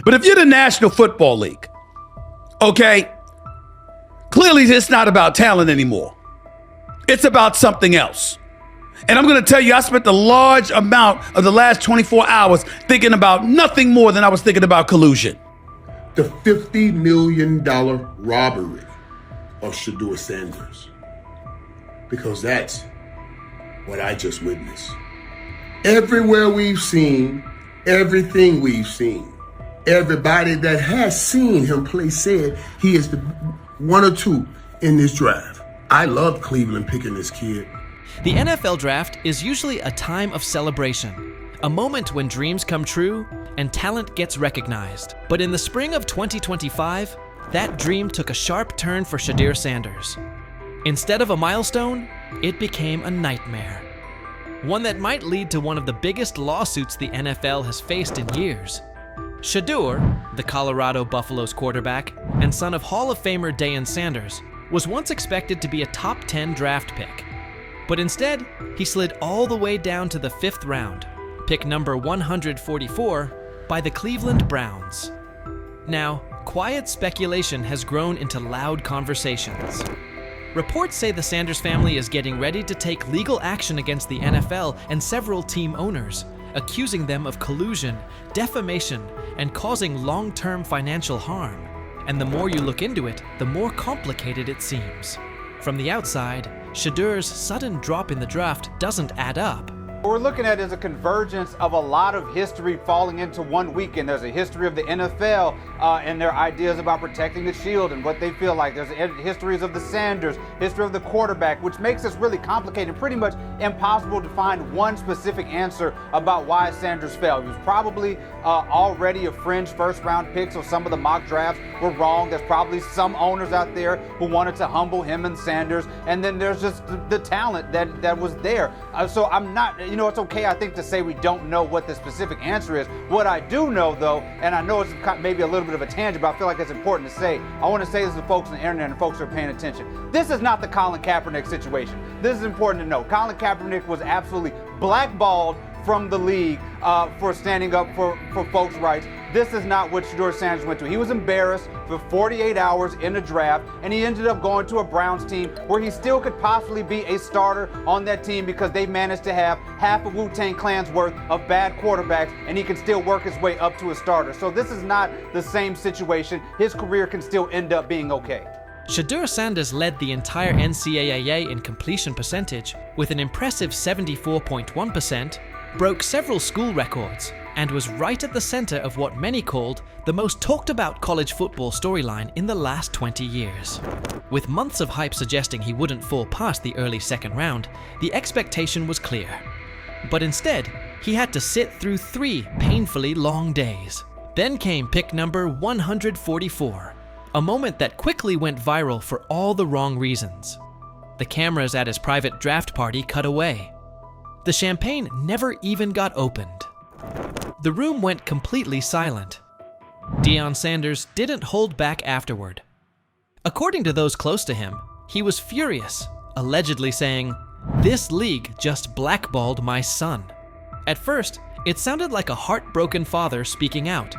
But if you're the National Football League, okay, clearly it's not about talent anymore. It's about something else. And I'm going to tell you, I spent a large amount of the last 24 hours thinking about nothing more than I was thinking about collusion. The $50 million robbery of Shedeur Sanders. Because that's what I just witnessed. Everywhere we've seen, everything we've seen, everybody that has seen him play said he is the one or two in this draft. I love Cleveland picking this kid. The NFL draft is usually a time of celebration, a moment when dreams come true and talent gets recognized. But in the spring of 2025, that dream took a sharp turn for Shedeur Sanders. Instead of a milestone, it became a nightmare. One that might lead to one of the biggest lawsuits the NFL has faced in years. Shedeur, the Colorado Buffaloes quarterback and son of Hall of Famer Deion Sanders, was once expected to be a top 10 draft pick. But instead, he slid all the way down to the 5th round, pick number 144, by the Cleveland Browns. Now, quiet speculation has grown into loud conversations. Reports say the Sanders family is getting ready to take legal action against the NFL and several team owners, accusing them of collusion, defamation, and causing long-term financial harm. And the more you look into it, the more complicated it seems. From the outside, Shedeur's sudden drop in the draft doesn't add up. What we're looking at is a convergence of a lot of history falling into one weekend. There's a history of the NFL and their ideas about protecting the shield and what they feel like. There's histories of the Sanders, history of the quarterback, which makes this really complicated and pretty much impossible to find one specific answer about why Sanders fell. He was probably already a fringe first-round pick, so some of the mock drafts were wrong. There's probably some owners out there who wanted to humble him and Sanders, and then there's just the talent that was there. So I'm not, it's okay, I think, to say we don't know what the specific answer is. What I do know, though, and I know it's maybe a little bit of a tangent, but I feel like it's important to say, I want to say this to folks on the internet and folks who are paying attention. This is not the Colin Kaepernick situation. This is important to know. Colin Kaepernick was absolutely blackballed from the league for standing up for folks' rights. This is not what Shedeur Sanders went to. He was embarrassed for 48 hours in the draft, and he ended up going to a Browns team where he still could possibly be a starter on that team because they managed to have half of Wu-Tang Clan's worth of bad quarterbacks, and he can still work his way up to a starter. So this is not the same situation. His career can still end up being okay. Shedeur Sanders led the entire NCAA in completion percentage with an impressive 74.1%, broke several school records, and was right at the center of what many called the most talked about college football storyline in the last 20 years. With months of hype suggesting he wouldn't fall past the early second round, the expectation was clear. But instead, he had to sit through 3 painfully long days. Then came pick number 144, a moment that quickly went viral for all the wrong reasons. The cameras at his private draft party cut away. The champagne never even got opened. The room went completely silent. Deion Sanders didn't hold back afterward. According to those close to him, he was furious, allegedly saying, "This league just blackballed my son." At first, it sounded like a heartbroken father speaking out,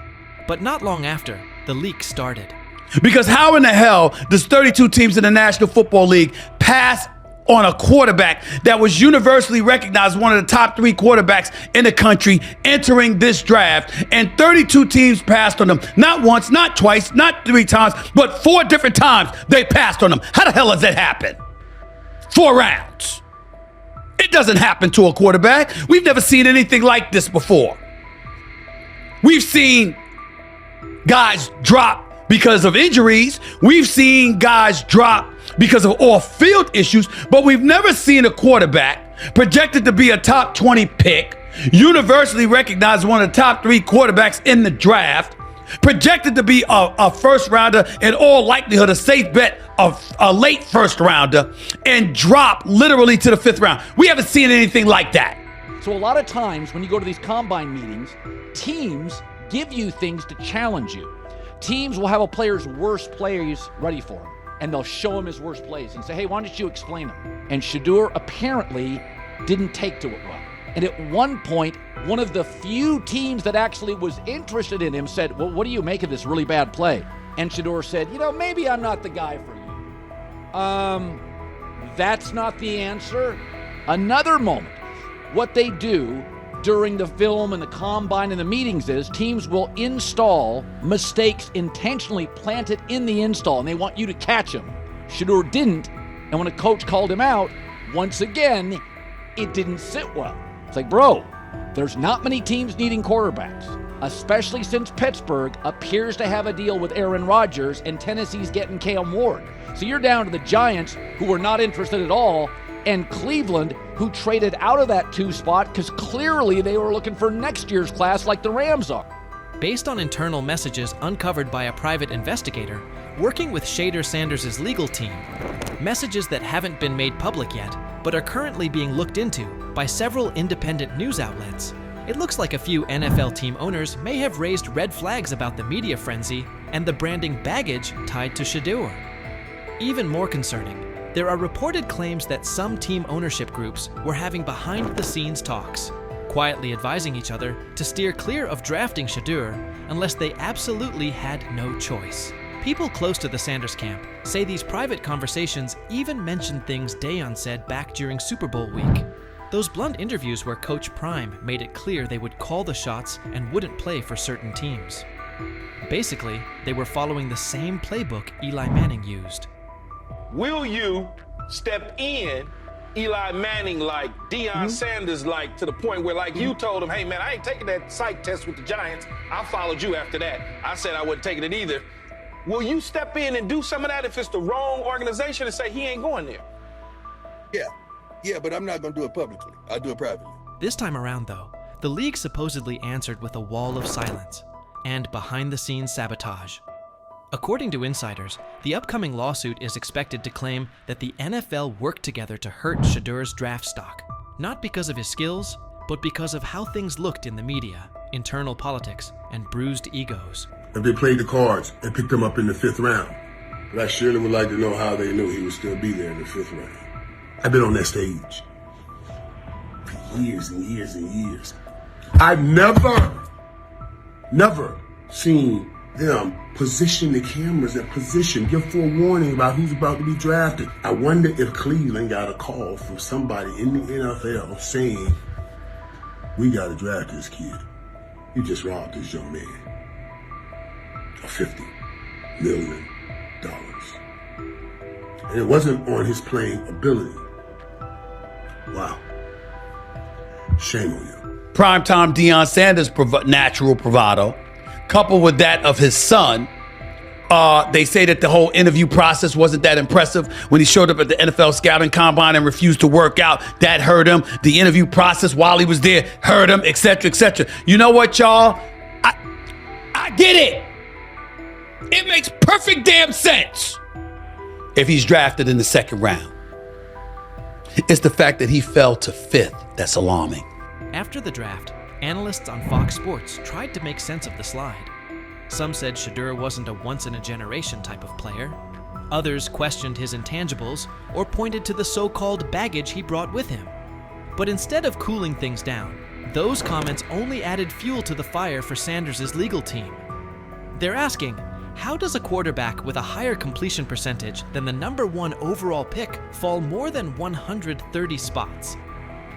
but not long after, the leak started. Because how in the hell does 32 teams in the National Football League pass on a quarterback that was universally recognized one of the top 3 quarterbacks in the country entering this draft, and 32 teams passed on him? Not once, not twice, not 3 times, but 4 different times they passed on him. How the hell does that happen? 4 rounds. It doesn't happen to a quarterback. We've never seen anything like this before. We've seen guys drop because of injuries. We've seen guys drop because of off-field issues, but we've never seen a quarterback projected to be a top 20 pick, universally recognized one of the top 3 quarterbacks in the draft, projected to be a first rounder, in all likelihood a safe bet of a late first rounder, and drop literally to the 5th round. We haven't seen anything like that. So a lot of times when you go to these combine meetings, teams give you things to challenge you. Teams will have a player's worst plays ready for him, and they'll show him his worst plays and say, "Hey, why don't you explain them?" And Shedeur apparently didn't take to it well. And at one point, one of the few teams that actually was interested in him said, well, what do you make of this really bad play? And Shedeur said, maybe I'm not the guy for you. That's not the answer. Another moment. What they do during the film and the combine and the meetings is teams will install mistakes intentionally planted in the install, and they want you to catch them. Shedeur didn't, and when a coach called him out, once again, it didn't sit well. It's like, bro, there's not many teams needing quarterbacks, especially since Pittsburgh appears to have a deal with Aaron Rodgers and Tennessee's getting Cam Ward. So you're down to the Giants, who were not interested at all, and Cleveland, who traded out of that 2 spot because clearly they were looking for next year's class like the Rams are. Based on internal messages uncovered by a private investigator working with Shedeur Sanders' legal team, messages that haven't been made public yet but are currently being looked into by several independent news outlets, it looks like a few NFL team owners may have raised red flags about the media frenzy and the branding baggage tied to Shedeur. Even more concerning, there are reported claims that some team ownership groups were having behind-the-scenes talks, quietly advising each other to steer clear of drafting Shedeur unless they absolutely had no choice. People close to the Sanders camp say these private conversations even mentioned things Deion said back during Super Bowl week. Those blunt interviews where Coach Prime made it clear they would call the shots and wouldn't play for certain teams. Basically, they were following the same playbook Eli Manning used. Will you step in Eli Manning like, Deion Sanders like, to the point where like you told him, hey man, I ain't taking that psych test with the Giants. I followed you after that. I said I wasn't taking it either. Will you step in and do some of that if it's the wrong organization and say he ain't going there? Yeah, but I'm not going to do it publicly. I'll do it privately. This time around, though, the league supposedly answered with a wall of silence and behind-the-scenes sabotage. According to insiders, the upcoming lawsuit is expected to claim that the NFL worked together to hurt Shedeur's draft stock, not because of his skills, but because of how things looked in the media, internal politics, and bruised egos. If they played the cards and picked him up in the 5th round, but I surely would like to know how they knew he would still be there in the 5th round. I've been on that stage for years and years and years. I've never seen them position the cameras in position, give forewarning about who's about to be drafted. I wonder if Cleveland got a call from somebody in the NFL saying, we got to draft this kid. You just robbed this young man of $50 million. And it wasn't on his playing ability. Wow. Shame on you. Primetime Deion Sanders' natural bravado, coupled with that of his son. They say that the whole interview process wasn't that impressive. When he showed up at the NFL scouting combine and refused to work out, that hurt him. The interview process while he was there hurt him, etc., etc. You know what, y'all? I get it. It makes perfect damn sense if he's drafted in the 2nd round. It's the fact that he fell to 5th that's alarming. After the draft, analysts on Fox Sports tried to make sense of the slide. Some said Shedeur wasn't a once-in-a-generation type of player. Others questioned his intangibles or pointed to the so-called baggage he brought with him. But instead of cooling things down, those comments only added fuel to the fire for Sanders' legal team. They're asking, how does a quarterback with a higher completion percentage than the #1 overall pick fall more than 130 spots?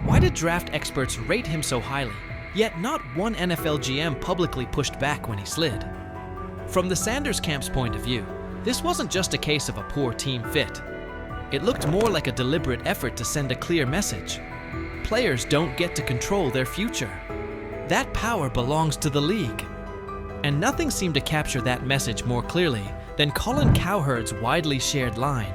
Why did draft experts rate him so highly, yet not one NFL GM publicly pushed back when he slid? From the Sanders camp's point of view, this wasn't just a case of a poor team fit. It looked more like a deliberate effort to send a clear message. Players don't get to control their future. That power belongs to the league. And nothing seemed to capture that message more clearly than Colin Cowherd's widely shared line: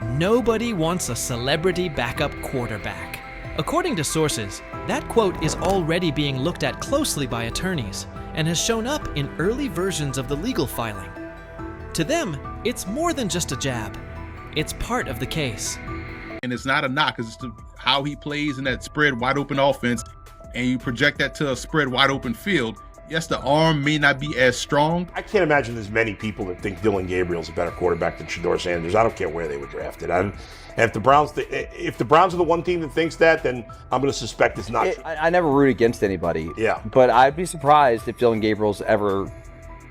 "Nobody wants a celebrity backup quarterback." According to sources, that quote is already being looked at closely by attorneys and has shown up in early versions of the legal filing. To them, it's more than just a jab. It's part of the case. And it's not a knock, it's just how he plays in that spread wide open offense, and you project that to a spread wide open field. Yes, the arm may not be as strong. I can't imagine there's many people that think Dylan Gabriel's a better quarterback than Shedeur Sanders. I don't care where they were drafted. And if the Browns are the one team that thinks that, then I'm going to suspect it's not true. I never root against anybody. Yeah. But I'd be surprised if Dylan Gabriel's ever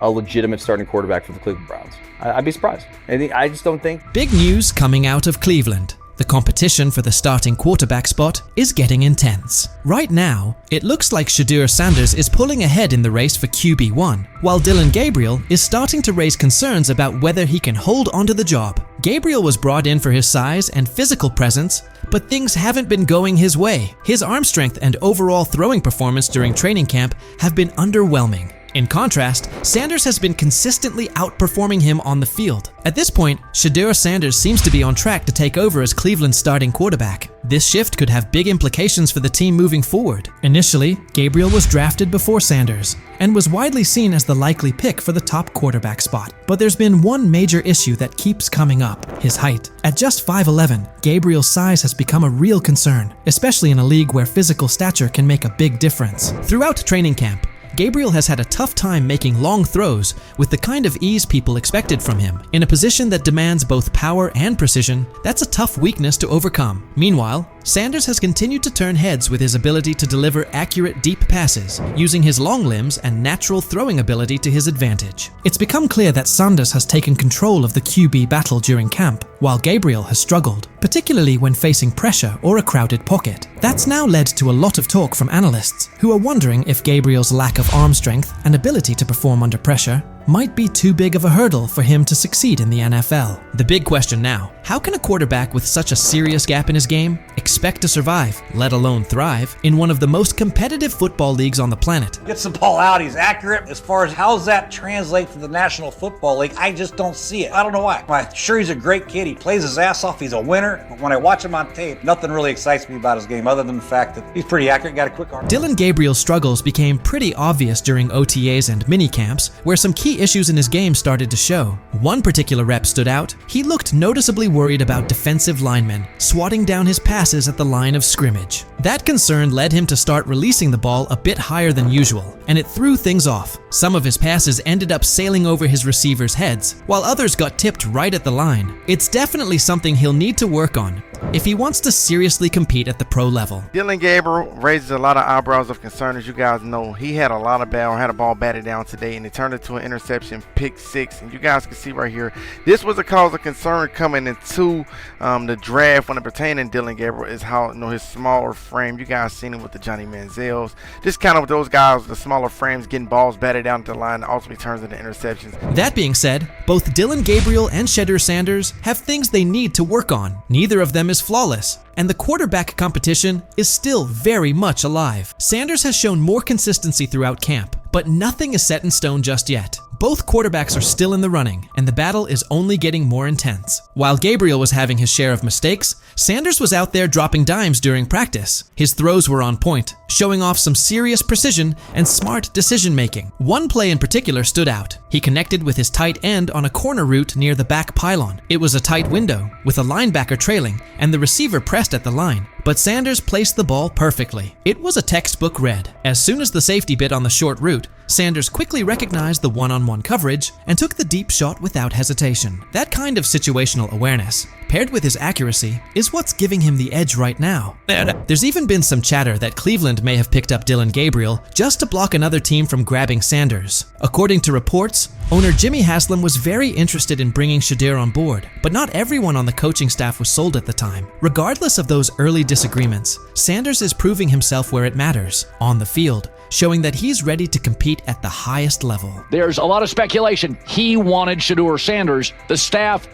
a legitimate starting quarterback for the Cleveland Browns. I'd be surprised. I just don't think. Big news coming out of Cleveland. The competition for the starting quarterback spot is getting intense. Right now, it looks like Shedeur Sanders is pulling ahead in the race for QB1, while Dylan Gabriel is starting to raise concerns about whether he can hold onto the job. Gabriel was brought in for his size and physical presence, but things haven't been going his way. His arm strength and overall throwing performance during training camp have been underwhelming. In contrast, Sanders has been consistently outperforming him on the field. At this point, Shedeur Sanders seems to be on track to take over as Cleveland's starting quarterback. This shift could have big implications for the team moving forward. Initially, Gabriel was drafted before Sanders and was widely seen as the likely pick for the top quarterback spot. But there's been one major issue that keeps coming up: his height. At just 5'11", Gabriel's size has become a real concern, especially in a league where physical stature can make a big difference. Throughout training camp, Gabriel has had a tough time making long throws with the kind of ease people expected from him. In a position that demands both power and precision, that's a tough weakness to overcome. Meanwhile, Sanders has continued to turn heads with his ability to deliver accurate deep passes, using his long limbs and natural throwing ability to his advantage. It's become clear that Sanders has taken control of the QB battle during camp, while Gabriel has struggled, particularly when facing pressure or a crowded pocket. That's now led to a lot of talk from analysts, who are wondering if Gabriel's lack of arm strength and ability to perform under pressure might be too big of a hurdle for him to succeed in the NFL. The big question now: how can a quarterback with such a serious gap in his game expect to survive, let alone thrive, in one of the most competitive football leagues on the planet? Gets the ball out, he's accurate. As far as how's that translate to the National Football League, I just don't see it. I don't know why. I'm sure he's a great kid, he plays his ass off, he's a winner, but when I watch him on tape, nothing really excites me about his game other than the fact that he's pretty accurate, got a quick arm. Dylan Gabriel's struggles became pretty obvious during OTAs and minicamps, where some key issues in his game started to show. One particular rep stood out. He looked noticeably worried about defensive linemen swatting down his passes at the line of scrimmage. That concern led him to start releasing the ball a bit higher than usual, and it threw things off. Some of his passes ended up sailing over his receivers' heads, while others got tipped right at the line. It's definitely something he'll need to work on if he wants to seriously compete at the pro level. Dylan Gabriel raises a lot of eyebrows of concern. As you guys know, he had a ball batted down today, and it turned into an interception, pick six. And you guys can see right here, this was a cause of concern coming into the draft when it pertained to Dylan Gabriel, is how, his smaller frame. You guys seen it with the Johnny Manziels. Just kind of with those guys, the smaller frames, getting balls batted down to the line, and ultimately turns into interceptions. That being said, both Dylan Gabriel and Shedeur Sanders have things they need to work on. Neither of them is flawless, and the quarterback competition is still very much alive. Sanders has shown more consistency throughout camp, but nothing is set in stone just yet. Both quarterbacks are still in the running, and the battle is only getting more intense. While Gabriel was having his share of mistakes, Sanders was out there dropping dimes during practice. His throws were on point, showing off some serious precision and smart decision-making. One play in particular stood out. He connected with his tight end on a corner route near the back pylon. It was a tight window, with a linebacker trailing, and the receiver pressed at the line. But Sanders placed the ball perfectly. It was a textbook read. As soon as the safety bit on the short route, Sanders quickly recognized the one-on-one coverage and took the deep shot without hesitation. That kind of situational awareness, paired with his accuracy, is what's giving him the edge right now. There's even been some chatter that Cleveland may have picked up Dylan Gabriel just to block another team from grabbing Sanders. According to reports, owner Jimmy Haslam was very interested in bringing Shedeur on board, but not everyone on the coaching staff was sold at the time. Regardless of those early disagreements, Sanders is proving himself where it matters, on the field, showing that he's ready to compete at the highest level. There's a lot of speculation. He wanted Shedeur Sanders. The staff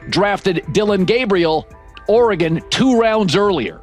drafted Dylan Gabriel, Oregon, 2 rounds earlier.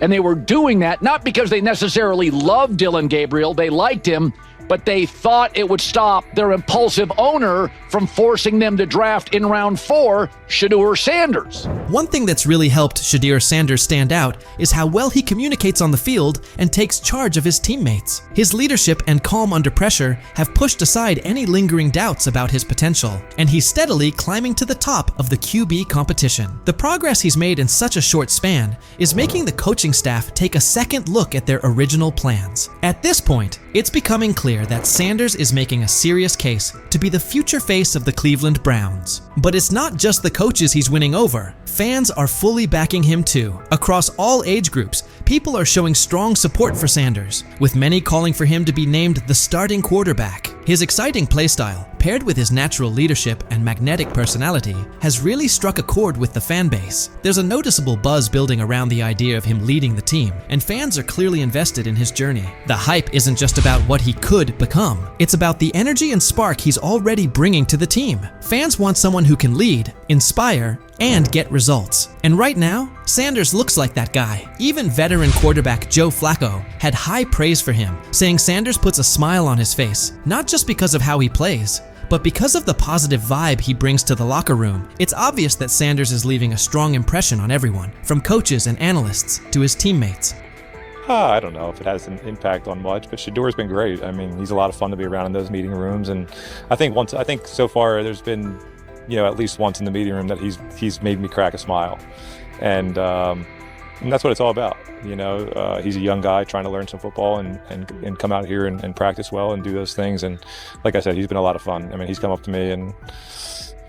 And they were doing that not because they necessarily loved Dylan Gabriel, they liked him, but they thought it would stop their impulsive owner from forcing them to draft in round 4 Shedeur Sanders. One thing that's really helped Shedeur Sanders stand out is how well he communicates on the field and takes charge of his teammates. His leadership and calm under pressure have pushed aside any lingering doubts about his potential, and he's steadily climbing to the top of the QB competition. The progress he's made in such a short span is making the coaching staff take a second look at their original plans. At this point, It's becoming clear that Sanders is making a serious case to be the future face of the Cleveland Browns. But it's not just the coaches he's winning over. Fans are fully backing him too. Across all age groups, people are showing strong support for Sanders, with many calling for him to be named the starting quarterback. His exciting playstyle, paired with his natural leadership and magnetic personality, has really struck a chord with the fan base. There's a noticeable buzz building around the idea of him leading the team, and fans are clearly invested in his journey. The hype isn't just about what he could become, it's about the energy and spark he's already bringing to the team. Fans want someone who can lead, inspire, and get results. And right now, Sanders looks like that guy. Even veteran quarterback Joe Flacco had high praise for him, saying Sanders puts a smile on his face, not just because of how he plays, but because of the positive vibe he brings to the locker room. It's obvious that Sanders is leaving a strong impression on everyone, from coaches and analysts to his teammates. I don't know if it has an impact on much, but Shedeur's been great. I mean, he's a lot of fun to be around in those meeting rooms, and I think so far there's been, at least once in the meeting room that he's made me crack a smile, and that's what it's all about. He's a young guy trying to learn some football and come out here and practice well and do those things. And like I said, he's been a lot of fun. I mean, he's come up to me and.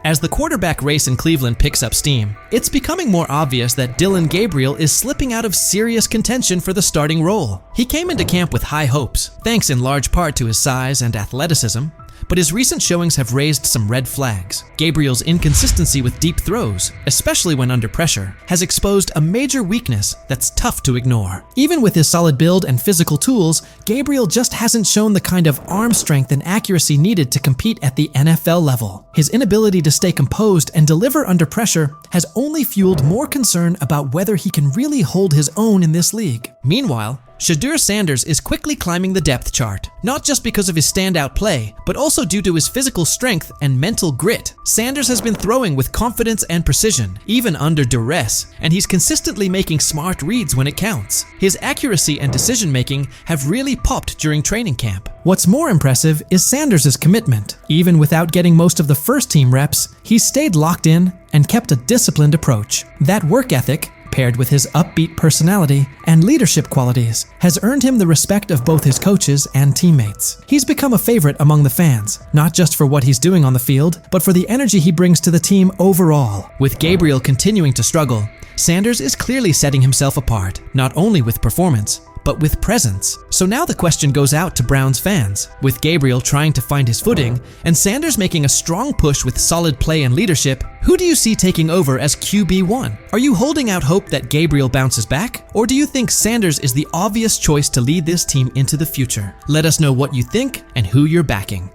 As the quarterback race in Cleveland picks up steam, it's becoming more obvious that Dillon Gabriel is slipping out of serious contention for the starting role. He came into camp with high hopes, thanks in large part to his size and athleticism, but his recent showings have raised some red flags. Gabriel's inconsistency with deep throws, especially when under pressure, has exposed a major weakness that's tough to ignore. Even with his solid build and physical tools, Gabriel just hasn't shown the kind of arm strength and accuracy needed to compete at the NFL level. His inability to stay composed and deliver under pressure has only fueled more concern about whether he can really hold his own in this league. Meanwhile, Shedeur Sanders is quickly climbing the depth chart, not just because of his standout play, but also due to his physical strength and mental grit. Sanders has been throwing with confidence and precision, even under duress, and he's consistently making smart reads when it counts. His accuracy and decision-making have really popped during training camp. What's more impressive is Sanders' commitment. Even without getting most of the first-team reps, he stayed locked in and kept a disciplined approach. That work ethic, paired with his upbeat personality and leadership qualities, has earned him the respect of both his coaches and teammates. He's become a favorite among the fans, not just for what he's doing on the field, but for the energy he brings to the team overall. With Gabriel continuing to struggle, Sanders is clearly setting himself apart, not only with performance, but with presence. So now the question goes out to Browns fans. With Gabriel trying to find his footing, and Sanders making a strong push with solid play and leadership, who do you see taking over as QB1? Are you holding out hope that Gabriel bounces back? Or do you think Sanders is the obvious choice to lead this team into the future? Let us know what you think and who you're backing.